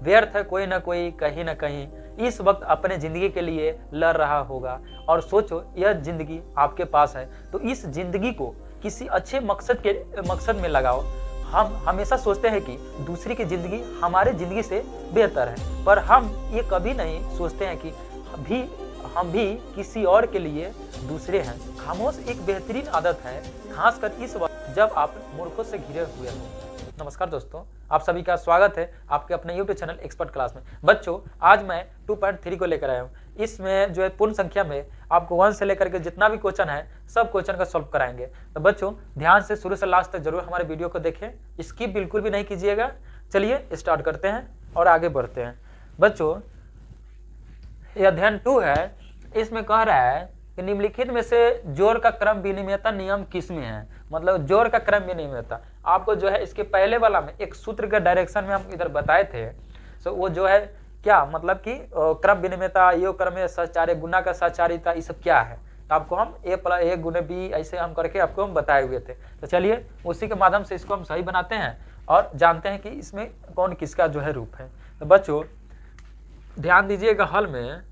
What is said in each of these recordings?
व्यर्थ है, कोई ना कोई कहीं ना कहीं इस वक्त अपने ज़िंदगी के लिए लड़ रहा होगा। और सोचो, यह ज़िंदगी आपके पास है तो इस ज़िंदगी को किसी अच्छे मकसद में लगाओ। हम हमेशा सोचते हैं कि दूसरी की ज़िंदगी हमारे ज़िंदगी से बेहतर है, पर हम ये कभी नहीं सोचते हैं कि हम भी किसी और के लिए दूसरे हैं। खामोश एक बेहतरीन आदत है, खासकर इस वक्त जब आप मूर्खों से घिरे हुए हो। नमस्कार दोस्तों, आप सभी का स्वागत है आपके अपने YouTube चैनल एक्सपर्ट क्लास में। बच्चों, आज मैं 2.3 को लेकर आया हूँ। इसमें जो है पूर्ण संख्या में आपको 1 से लेकर के जितना भी क्वेश्चन है सब क्वेश्चन का सॉल्व कराएंगे। तो बच्चों, ध्यान से शुरू से लास्ट तक जरूर हमारे वीडियो को देखें, स्किप बिल्कुल भी नहीं कीजिएगा। चलिए स्टार्ट करते हैं और आगे बढ़ते हैं। बच्चों, यह अध्ययन 2 है। इसमें कह रहा है कि निम्नलिखित में से जोड़ का क्रम विनिमयता नियम किसमें है। मतलब जोड़ का क्रम विनिमयता आपको जो है इसके पहले वाला में एक सूत्र के डायरेक्शन में हम इधर बताए थे। सो वो जो है क्या मतलब कि क्रम विनिमयता, योग क्रम सहचार्य, गुना का सहचारिता, ये सब क्या है। तो आपको हम a गुने b ऐसे हम करके आपको हम बताए हुए थे। तो चलिए उसी के माध्यम से इसको हम सही बनाते हैं और जानते हैं कि इसमें कौन किसका जो है रूप है। तो बच्चों ध्यान दीजिएगा, हल में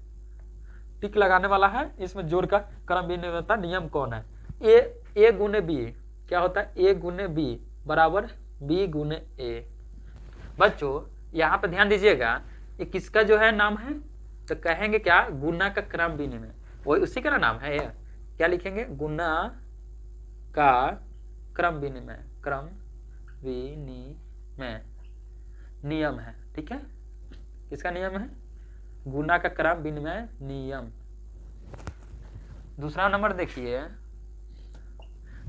टिक लगाने वाला है। इसमें जोड़ का क्रम विनिमयता नियम कौन है। ए गुने बी क्या होता है, ए गुने बी बराबर बी गुने ए। बच्चों यहाँ पे ध्यान दीजिएगा, ये किसका जो है नाम है, तो कहेंगे क्या, गुना का क्रम विनिमय, वही उसी का नाम है। यह क्या लिखेंगे, गुना का क्रम विनिमय, क्रम विनिमय नियम है। ठीक है, किसका नियम है, गुना का क्रम विनिमय नियम। दूसरा नंबर देखिए,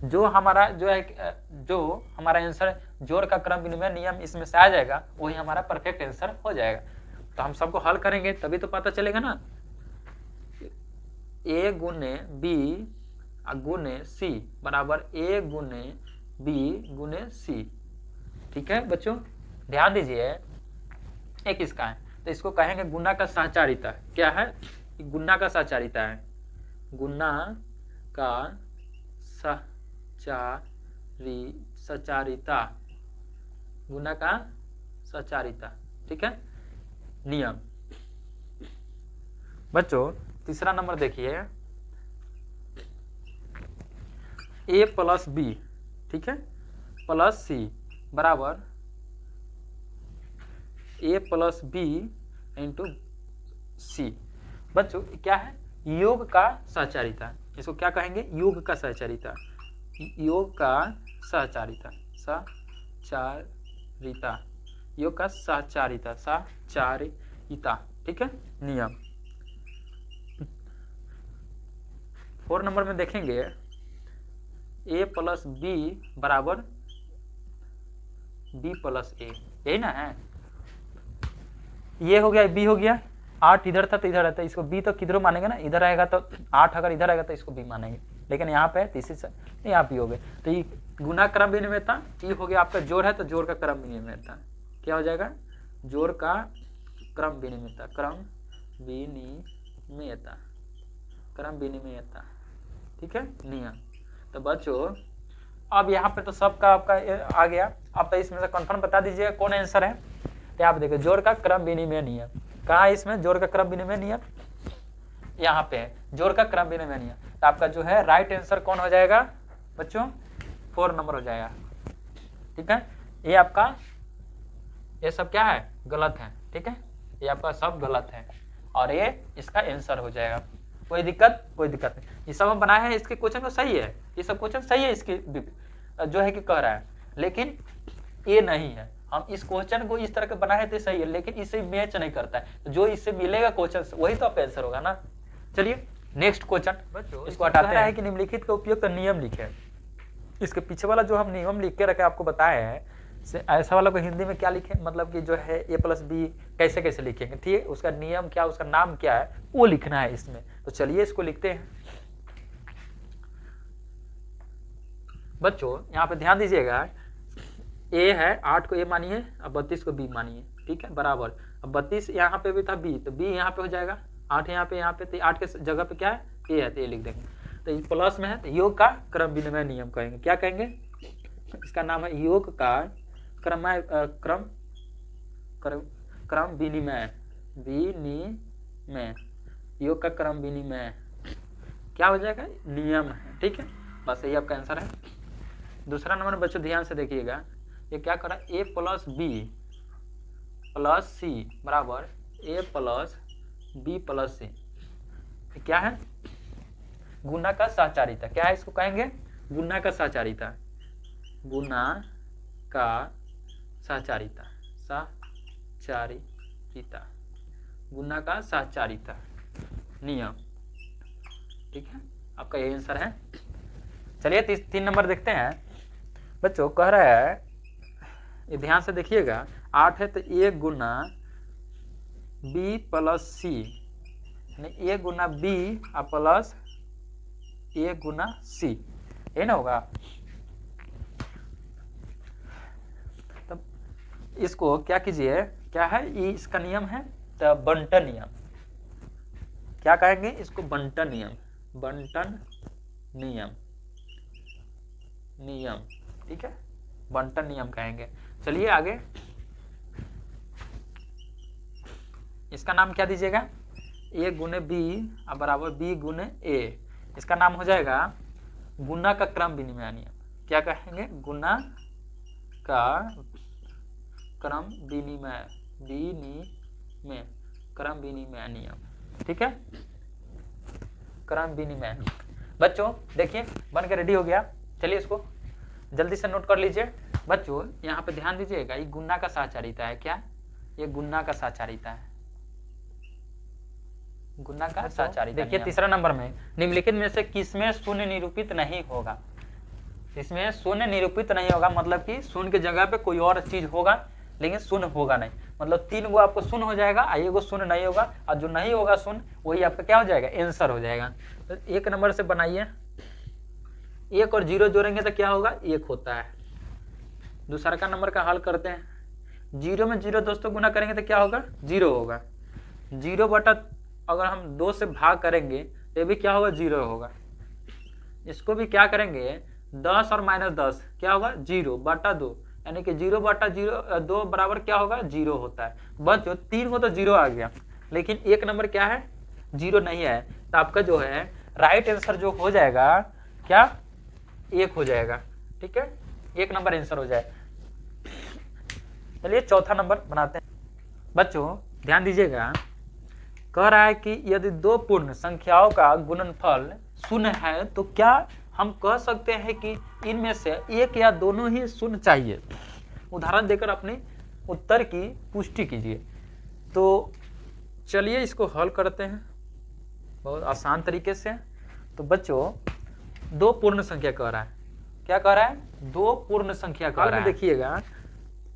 जो हमारा आंसर जोड़ का क्रम विनिमय नियम इसमें से आ जाएगा, वही हमारा परफेक्ट आंसर हो जाएगा। तो हम सबको हल करेंगे तभी तो पता चलेगा ना। ए गुने बी गुने सी बराबर ए गुने बी गुने सी। ठीक है बच्चों, ध्यान दीजिए, एक इसका है तो इसको कहेंगे गुना का सहचारिता। क्या है, गुना का सहचारिता है, गुना का सहचारिता, गुना का सहचारिता। ठीक है, नियम। बच्चों तीसरा नंबर देखिए, a प्लस बी, ठीक है, प्लस सी बराबर a प्लस बी इंटू सी। बच्चों क्या है, योग का सहचारिता, इसको क्या कहेंगे, योग का सहचारिता, योग का सहचारिता, सहचारिता, योग का सहचारिता, सहचारिता। ठीक है, नियम। 4 नंबर में देखेंगे, a प्लस बी बराबर b प्लस ए, यही ना है। ये हो गया, b हो गया, 8 इधर था तो इधर रहता है, इसको b तो किधरों मानेंगे ना, इधर आएगा तो 8 अगर इधर आएगा तो इसको b मानेंगे, लेकिन यहाँ पे तीसरी से यहाँ p हो गए। तो ये गुना क्रम विनिमयता, ये हो गया आपका जोड़ है तो जोड़ का क्रम विनिमयता क्या हो जाएगा, जोड़ का क्रम विनिमयता, क्रम विनिमयता, क्रम विनिमयता। ठीक है, नियम। तो बच्चों अब यहाँ पे तो सबका आपका आ गया। अब तो इसमें से कंफर्म बता दीजिएगा कौन आंसर है। तो आप देखिए जोड़ का क्रम विनिमय नियम कहाँ है, इसमें जोड़ का क्रम विनिमय नियम यहाँ पे है, जोड़ का क्रम विनिमय नियम। तो आपका जो है राइट आंसर कौन हो जाएगा बच्चों, 4 नंबर हो जाएगा। ठीक है, ये आपका ये सब क्या है, गलत है। ठीक है, ये आपका सब गलत है और ये इसका आंसर हो जाएगा। कोई दिक्कत नहीं, ये सब हम बनाए हैं, इसके क्वेश्चन तो सही है, ये सब क्वेश्चन सही है इसके जो है कि कह रहा है, लेकिन ये नहीं है। हम इस क्वेश्चन को इस तरह के बनाए थे सही है, लेकिन इससे मैच नहीं करता है। तो जो इससे मिलेगा क्वेश्चन वही तो आपका आंसर होगा ना। चलिए नेक्स्ट क्वेश्चन, इसको हटाते हैं कि निम्नलिखित का उपयोग कर नियम लिखे। इसके पीछे वाला जो हम नियम लिख के रखे आपको बताए हैं, ऐसा वाला को हिंदी में क्या लिखें, मतलब कि जो है a प्लस बी कैसे कैसे लिखेंगे। ठीक है, उसका नियम क्या, उसका नाम क्या है, वो लिखना है इसमें। तो चलिए इसको लिखते हैं। बच्चों यहाँ पे ध्यान दीजिएगा, a है 8 को a मानिए, अब 32 को b मानिए। ठीक है, बराबर अब 32 यहाँ पे भी था b, तो b यहाँ पे हो जाएगा, 8 यहाँ पे, तो 8 के जगह पे क्या है a है, तो a लिख देंगे। तो ये प्लस में है तो योग का क्रम विनिमय नियम कहेंगे। क्या कहेंगे, इसका नाम है योग का क्रम विनिमय, विनिमय, योग का क्रम विनिमय क्या हो जाएगा, नियम है। ठीक है, बस यही आपका आंसर है। दूसरा नंबर बच्चों ध्यान से देखिएगा, ये क्या करा, a प्लस बी प्लस सी बराबर a प्लस बी प्लस सी, क्या है, गुना का सहचारिता। क्या है, इसको कहेंगे गुना का सहचारिता, गुना का सहचारिता, सहचारिता, गुना का सहचारिता नियम। ठीक है, आपका यही आंसर है। चलिए 3 नंबर देखते हैं बच्चों। कह रहा है, ये ध्यान से देखिएगा, 8 है तो a गुना b प्लस सी, यानी a Guna b plus a Guna c, ये ना होगा। तब इसको क्या कीजिए, क्या है ये, इसका नियम है तो बंटन नियम। क्या कहेंगे इसको, बंटन नियम, बंटन नियम, नियम। ठीक है, बंटन नियम कहेंगे। चलिए आगे, इसका नाम क्या दीजिएगा, a गुने b बराबर b गुने a, इसका नाम हो जाएगा गुना का क्रम विनिमय नियम। क्या कहेंगे, गुना का क्रम विनिमय, विनिमय, क्रम विनिमय नियम। ठीक है, क्रम विनिमय। बच्चों देखिए बन के रेडी हो गया। चलिए इसको जल्दी से नोट कर लीजिए। बच्चों यहाँ पे ध्यान दीजिएगा, ये गुना का सहचारिता है। क्या, ये गुना का सहचारिता है, गुना का सहचारिता। देखिए तीसरा नंबर में, निम्नलिखित में से किसमें शून्य निरूपित नहीं होगा। इसमें शून्य निरूपित नहीं होगा मतलब कि शून्य की जगह पे कोई और चीज होगा लेकिन शून्य होगा नहीं, मतलब 3 गो आपको शून्य हो जाएगा, एक गो शून्य नहीं होगा, और जो नहीं होगा शून्य वही आपका क्या हो जाएगा, आंसर हो जाएगा। तो 1 नंबर से बनाइए, 1 और 0 जोड़ेंगे तो क्या होगा, 1 होता है। दूसरा का नंबर का हल करते हैं, 0 में 0 दोस्तों गुना करेंगे तो क्या होगा, 0 होगा। 0 बटा अगर हम 2 से भाग करेंगे तो भी क्या होगा, 0 होगा। इसको भी क्या करेंगे, 10 और -10 क्या होगा, 0 बटा 2, यानी कि 0 बटा 2 बराबर क्या होगा, 0 होता है। बस जो 3 को तो 0 आ गया, लेकिन 1 नंबर क्या है, 0 नहीं है। तो आपका जो है राइट आंसर जो हो जाएगा क्या, 1 हो जाएगा। ठीक है, 1 नंबर आंसर हो जाए। चलिए चौथा नंबर बनाते हैं। बच्चों ध्यान दीजिएगा, कह रहा है कि यदि 2 पूर्ण संख्याओं का गुणनफल शून्य है तो क्या हम कह सकते हैं कि इनमें से एक या दोनों ही शून्य चाहिए। उदाहरण देकर अपने उत्तर की पुष्टि कीजिए। तो चलिए इसको हल करते हैं बहुत आसान तरीके से। तो बच्चों 2 पूर्ण संख्या कह रहा है, क्या कह रहा है, 2 पूर्ण संख्या कह रहा है। देखिएगा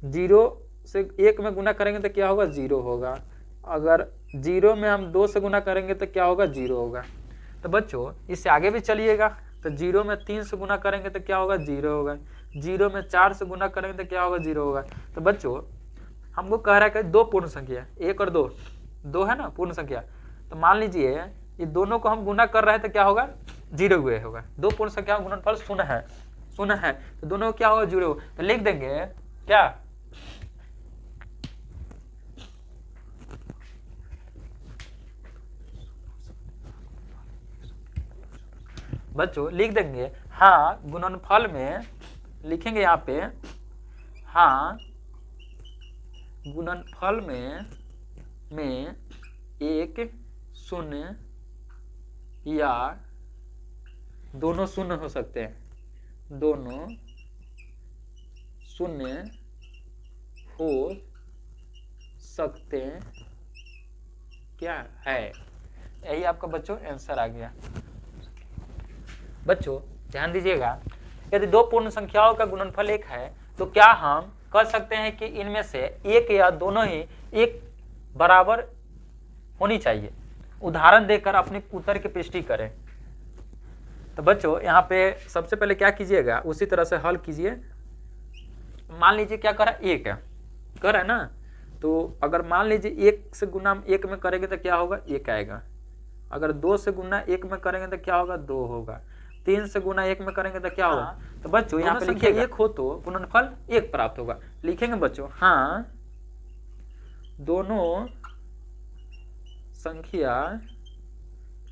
0 से 1 में गुना करेंगे तो क्या होगा, 0 होगा। अगर 0 में हम 2 से गुना करेंगे तो क्या होगा, 0 होगा। तो बच्चों इससे आगे भी चलिएगा, तो 0 में 3 से गुना करेंगे तो क्या होगा, 0 होगा। 0 में 4 से गुना करेंगे तो क्या होगा, 0 होगा। तो बच्चों हमको कह रहा है कि 2 पूर्ण संख्या, 1 और 2 है ना पूर्ण संख्या। तो मान लीजिए ये दोनों को हम गुना कर रहे हैं तो क्या होगा, 0 हुए होगा। 2 पूर्ण संख्या का गुणनफल शून्य है, तो दोनों क्या होगा, 0। तो लिख देंगे क्या, बच्चों लिख देंगे हाँ गुणनफल में, लिखेंगे यहाँ पे हाँ गुणनफल में एक शून्य या दोनों शून्य हो सकते हैं, दोनों शून्य हो सकते क्या है। यही आपका बच्चों आंसर आ गया। बच्चों ध्यान दीजिएगा, यदि 2 पूर्ण संख्याओं का गुणनफल 1 है तो क्या हम कह सकते हैं कि इनमें से एक या दोनों ही एक बराबर होनी चाहिए। उदाहरण देकर अपने उत्तर की पुष्टि करें। तो बच्चों यहाँ पे सबसे पहले क्या कीजिएगा, उसी तरह से हल कीजिए। मान लीजिए क्या कर रहा है, 1 है, कर रहा है ना। तो अगर मान लीजिए 1 से गुना 1 में करेंगे तो क्या होगा, 1 आएगा। अगर 2 से गुना 1 में करेंगे तो क्या होगा, 2 होगा। 3 से गुना 1 में करेंगे तो क्या होगा। तो बच्चों यहाँ पे लिखिएगा 1 हो तो गुणनफल 1 प्राप्त होगा। लिखेंगे बच्चों हाँ दोनों संख्या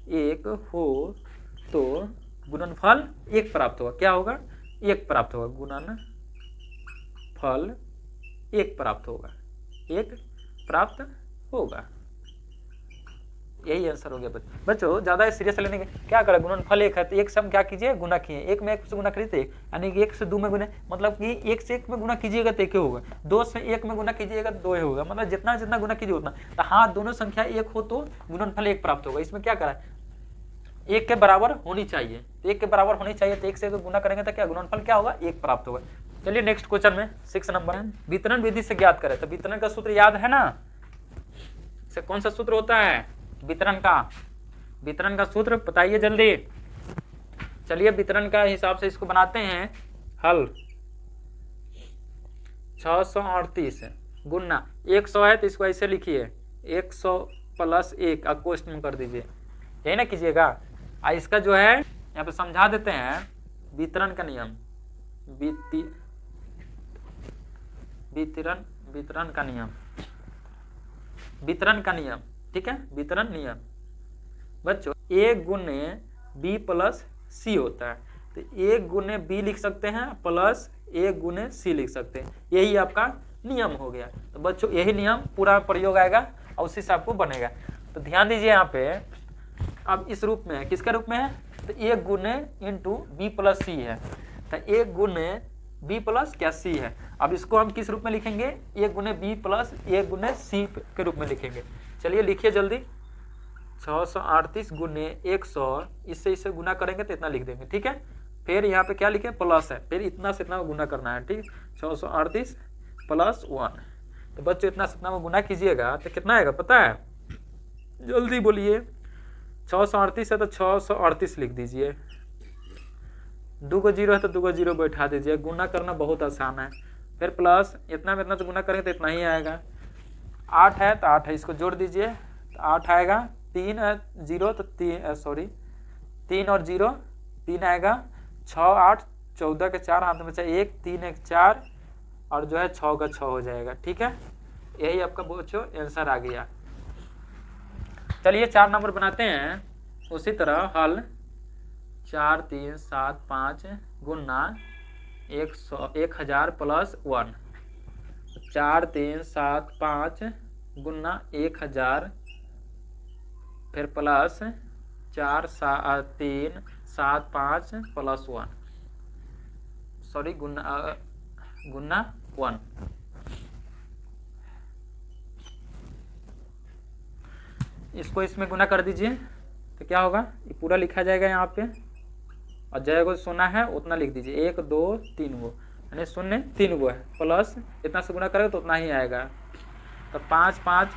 एक हो तो गुणनफल एक प्राप्त होगा। क्या होगा? एक प्राप्त होगा। गुणनफल एक प्राप्त होगा, एक प्राप्त होगा। यही आंसर हो गया बच्चों। ज्यादा सीरियस लेने के क्या करें, गुणनफल एक है तो एक से हम क्या कीजिए, गुना किए। एक में एक से गुना करिए यानी कि एक से दो में गुना, मतलब कि एक से एक में गुना कीजिएगा तो एक ही होगा, दो से एक में गुना कीजिएगा तो दो ही होगा, मतलब जितना जितना गुना कीजिए उतना। तो हाँ, दोनों संख्या एक हो तो गुणनफल एक प्राप्त होगा। इसमें क्या करा, एक के बराबर होनी चाहिए, तो एक के बराबर होनी चाहिए, तो एक से गुना करेंगे तो क्या गुणनफल क्या होगा, एक प्राप्त होगा। चलिए नेक्स्ट क्वेश्चन में 6 नंबर है, वितरण विधि से ज्ञात करें। तो वितरण का सूत्र याद है ना, से कौन सा सूत्र होता है वितरण का सूत्र बताइए जल्दी। चलिए वितरण का हिसाब से इसको बनाते हैं हल। 638 गुना 100 है तो इसको ऐसे लिखिए 100 + 1 क्वेश्चन में कर दीजिए, यही ना कीजिएगा। इसका जो है यहाँ पे समझा देते हैं वितरण का नियम, वितरण का नियम, ठीक है, वितरण नियम बच्चों। a गुने b + c होता है, तो a गुने b लिख सकते हैं प्लस a गुने c लिख सकते हैं, यही आपका नियम हो गया। तो बच्चों यही नियम पूरा प्रयोग आएगा और उसी से आपको बनेगा। तो ध्यान दीजिए यहाँ पे, अब इस रूप में है, किसके रूप में है, तो a गुने इंटू b + c है, तो a गुने b + क्या c है। अब इसको हम किस रूप में लिखेंगे, a गुने b + a गुने c के रूप में लिखेंगे। चलिए लिखिए जल्दी, 638 गुने 100, इससे इसे गुना करेंगे तो इतना लिख देंगे, ठीक है। फिर यहाँ पे क्या लिखे, प्लस है, फिर इतना से इतना गुना करना है, ठीक। 638 + 1, तो बच्चों इतना से इतना गुना कीजिएगा तो कितना आएगा पता है, जल्दी बोलिए। 638 है तो 638 लिख दीजिए, 2 को 0 है तो 2 को 0 बैठा दीजिए, गुना करना बहुत आसान है। फिर प्लस इतना में इतना से गुना करेंगे तो इतना ही आएगा। 8 है तो 8 है, इसको जोड़ दीजिए तो 8 आएगा। 3 है 0 तो 3 और 0 3 आएगा। 6 8 14 के 4 हाथ में बचा 1, 3 1 4 और जो है 6 का 6 हो जाएगा, ठीक है। यही आपका बच्चों आंसर आ गया। चलिए 4 नंबर बनाते हैं उसी तरह हल। 4 3 7 5 गुना 1000 + 1, 4 3 7 5 गुना 1000, फिर प्लस 4 3 7 5 + 1, सॉरी गुना 1। इसको इसमें गुना कर दीजिए तो क्या होगा, ये पूरा लिखा जाएगा यहाँ पे, और जय को सोना है उतना लिख दीजिए, 1 2 3 गो, यानी 0 3 गो है, प्लस इतना से गुना करेगा तो उतना ही आएगा। तो 5 5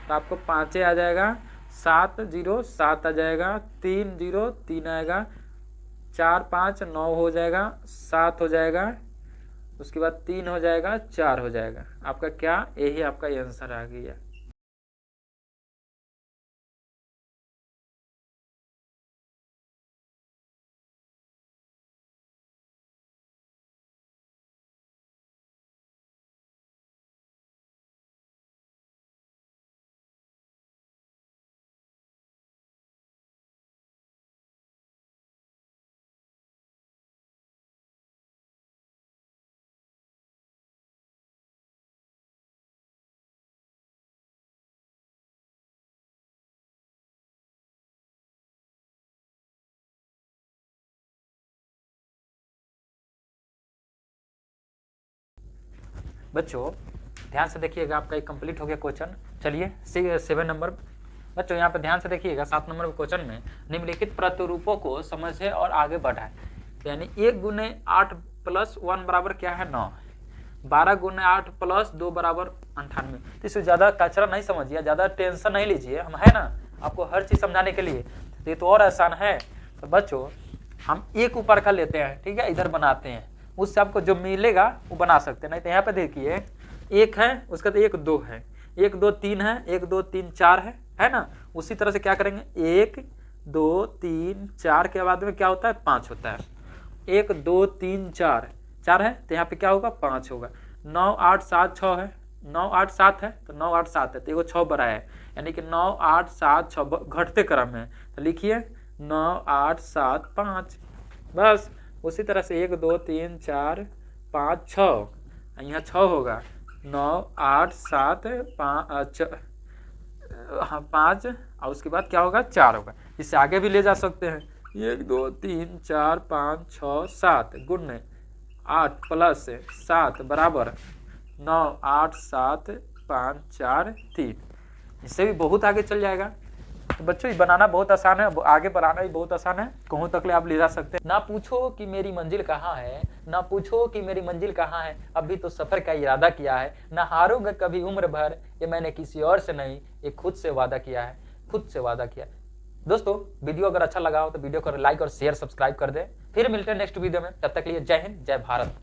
तो आपको 5 आ जाएगा, 7 0 7 आ जाएगा, 3 0 3 आएगा, 4 5 9 हो जाएगा, 7 हो जाएगा, उसके बाद 3 हो जाएगा, 4 हो जाएगा। आपका क्या, यही आपका आंसर आ गया। बच्चों ध्यान से देखिएगा, आपका एक कंप्लीट हो गया क्वेश्चन। चलिए 7 नंबर बच्चों यहाँ पे ध्यान से देखिएगा, 7 नंबर क्वेश्चन में निम्नलिखित प्रतिरूपों को समझे और आगे बढ़ाएं। यानी 1 गुने 8 + 1 बराबर क्या है, 9। 12 गुने 8 + 2 बराबर 98। तो इससे ज़्यादा कचरा नहीं समझिए, ज़्यादा टेंशन नहीं लीजिए, हम है ना आपको हर चीज़ समझाने के लिए, तो ये तो और आसान है। तो बच्चों हम एक ऊपर का लेते हैं, ठीक है, इधर बनाते हैं, उससे आपको जो मिलेगा वो बना सकते हैं। नहीं तो यहाँ पे देखिए 1 है, उसका तो 1 2 है, 1 2 3 है, 1 2 3 4 है ना। उसी तरह से क्या करेंगे, 1 2 3 4 के बाद में क्या होता है, 5 होता है। 1 2 3 4 4 है तो यहाँ पे क्या होगा, 5 होगा। 9 8 7 6 है, 9 8 7 है तो 9 8 7 है तो एगो 6 बड़ा है, यानी कि 9 8 7 6 घटते क्रम में, तो लिखिए 9 8 7 5। बस उसी तरह से 1 2 3 4 5 6, यहाँ 6 होगा, 9 8 7 5 हाँ 5, और उसके बाद क्या होगा 4 होगा। इससे आगे भी ले जा सकते हैं, 1 2 3 4 5 6 7 गुण 8 प्लस 7 बराबर 9 8 7 5 4 3। इससे भी बहुत आगे चल जाएगा। तो बच्चों ये बनाना बहुत आसान है, आगे बढ़ाना भी बहुत आसान है, कहूँ तक ले आप ले जा सकते हैं। ना पूछो कि मेरी मंजिल कहाँ है, ना पूछो कि मेरी मंजिल कहाँ है, अभी तो सफर का इरादा किया है, ना हारूंगा कभी उम्र भर, ये मैंने किसी और से नहीं, ये खुद से वादा किया है, खुद से वादा किया। दोस्तों वीडियो अगर अच्छा लगा हो तो वीडियो को लाइक और शेयर सब्सक्राइब कर दें। फिर मिलते हैं नेक्स्ट वीडियो में, तब तक के लिए जय हिंद जय भारत।